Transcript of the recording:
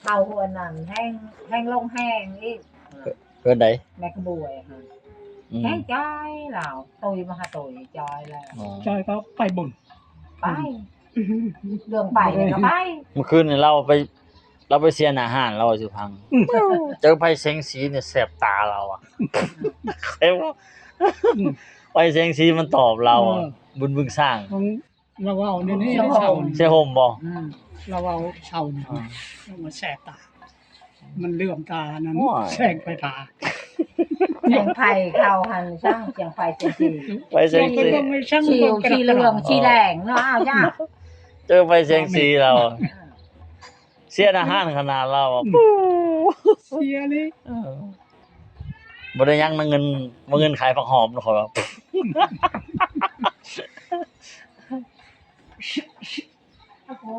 เข้าหัวนั่นแห้งลงแห้งอีกเพิ่นใดแม่กระบวยค่ะแห้งจอยเราตุยมาหาตุยจอยแล้วจอยก็ไปบ่นไปเรื่องไปก็ไปเมื่อคืนนี่เราไปเสียนอาหารเราสิพังเจอไผแสงสีเนี่ยแสบตาเราอ่ะใช่บ่ไผแสงสีมันตอบเราอ่ะบุญบึงสร้างเราเอานี่เช้าใช่ห่มบ่เราเอาเช้านี่มันแสบตามันเหลื่อมตานั้นแสงไปตาเสียงไผ่เข้าหันช่างเสียงไผ่เสียงสีไผแสงสีชีเหลืองชีแดงเนาะอ้าวจ้าเจอไผแสงสีเราเสียอาหารขนาดเราอ่ะเสียนี่บ่ได้ยังเงินขายผักหอมเนาะครับโอ้